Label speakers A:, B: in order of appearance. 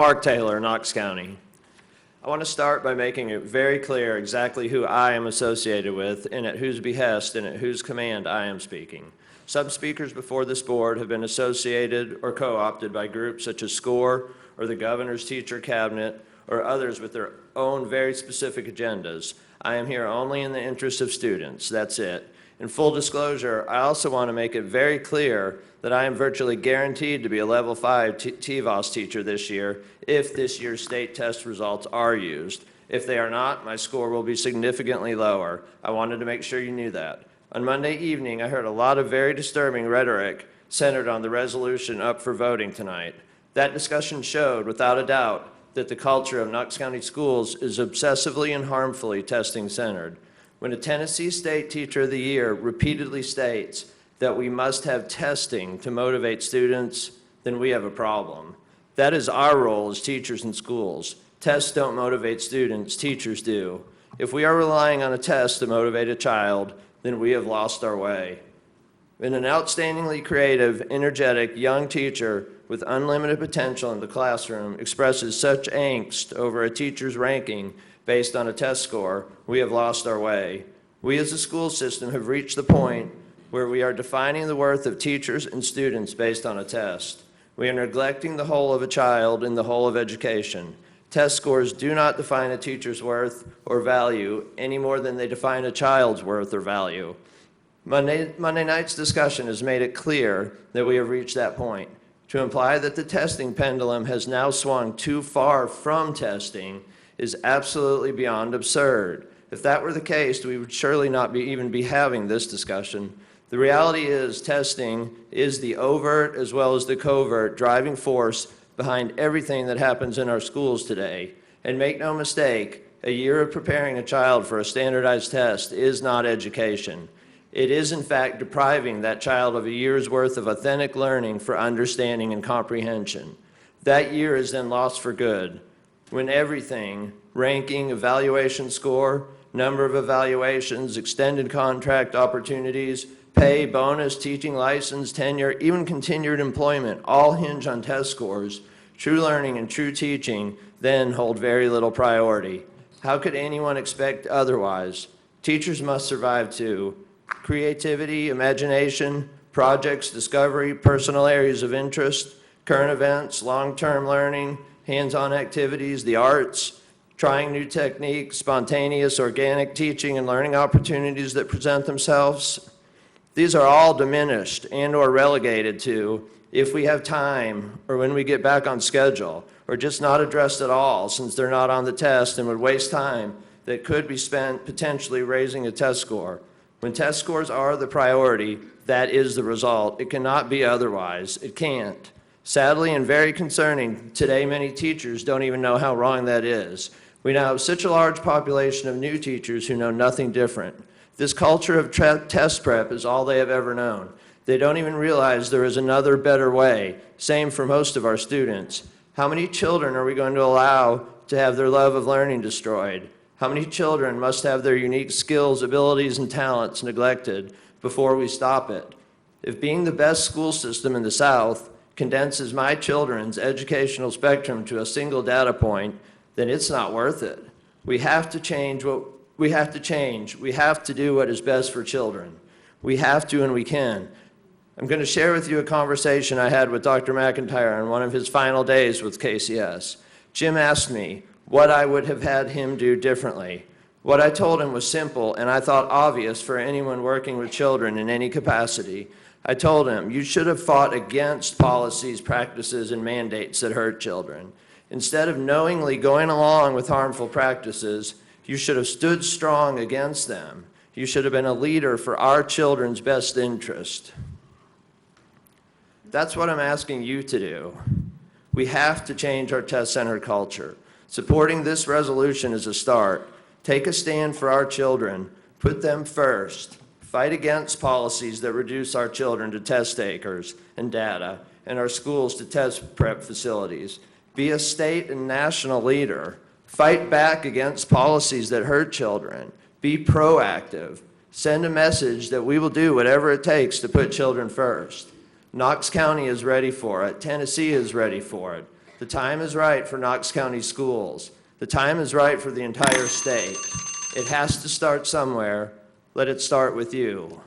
A: Mark Taylor, Knox County. I want to start by making it very clear exactly who I am associated with and at whose behest and at whose command I am speaking. Some speakers before this board have been associated or co-opted by groups such as SCORE or the Governor's Teacher Cabinet or others with their own very specific agendas. I am here only in the interest of students. That's it. In full disclosure, I also want to make it very clear that I am virtually guaranteed to be a level 5 TVOS teacher this year if this year's state test results are used. If they are not, my score will be significantly lower. I wanted to make sure you knew that. On Monday evening, I heard a lot of very disturbing rhetoric centered on the resolution up for voting tonight. That discussion showed, without a doubt, that the culture of Knox County schools is obsessively and harmfully testing-centered. When a Tennessee State Teacher of the Year repeatedly states that we must have testing to motivate students, then we have a problem. That is our role as teachers in schools. Tests don't motivate students, teachers do. If we are relying on a test to motivate a child, then we have lost our way. When an outstandingly creative, energetic young teacher with unlimited potential in the classroom expresses such angst over a teacher's ranking based on a test score, we have lost our way. We as a school system have reached the point where we are defining the worth of teachers and students based on a test. We are neglecting the whole of a child and the whole of education. Test scores do not define a teacher's worth or value any more than they define a child's worth or value. Monday night's discussion has made it clear that we have reached that point. To imply that the testing pendulum has now swung too far from testing is absolutely beyond absurd. If that were the case, we would surely not even be having this discussion. The reality is testing is the overt as well as the covert driving force behind everything that happens in our schools today. And make no mistake, a year of preparing a child for a standardized test is not education. It is in fact depriving that child of a year's worth of authentic learning for understanding and comprehension. That year is then lost for good, when everything, ranking, evaluation score, number of evaluations, extended contract opportunities, pay, bonus, teaching license, tenure, even continued employment all hinge on test scores. True learning and true teaching then hold very little priority. How could anyone expect otherwise? Teachers must survive too. Creativity, imagination, projects, discovery, personal areas of interest, current events, long-term learning, hands-on activities, the arts, trying new techniques, spontaneous, organic teaching and learning opportunities that present themselves. These are all diminished and or relegated to if we have time or when we get back on schedule, or just not addressed at all since they're not on the test and would waste time that could be spent potentially raising a test score. When test scores are the priority, that is the result. It cannot be otherwise. It can't. Sadly and very concerning, today many teachers don't even know how wrong that is. We now have such a large population of new teachers who know nothing different. This culture of test prep is all they have ever known. They don't even realize there is another better way. Same for most of our students. How many children are we going to allow to have their love of learning destroyed? How many children must have their unique skills, abilities, and talents neglected before we stop it? If being the best school system in the South condenses my children's educational spectrum to a single data point, then it's not worth it. We have to change. We have to do what is best for children. We have to and we can. I'm going to share with you a conversation I had with Dr. McIntyre on one of his final days with KCS. Jim asked me what I would have had him do differently. What I told him was simple and I thought obvious for anyone working with children in any capacity. I told him, you should have fought against policies, practices, and mandates that hurt children. Instead of knowingly going along with harmful practices, you should have stood strong against them. You should have been a leader for our children's best interest. That's what I'm asking you to do. We have to change our test-centered culture. Supporting this resolution is a start. Take a stand for our children. Put them first. Fight against policies that reduce our children to test takers and data, and our schools to test prep facilities. Be a state and national leader. Fight back against policies that hurt children. Be proactive. Send a message that we will do whatever it takes to put children first. Knox County is ready for it. Tennessee is ready for it. The time is right for Knox County schools. The time is right for the entire state. It has to start somewhere. Let it start with you.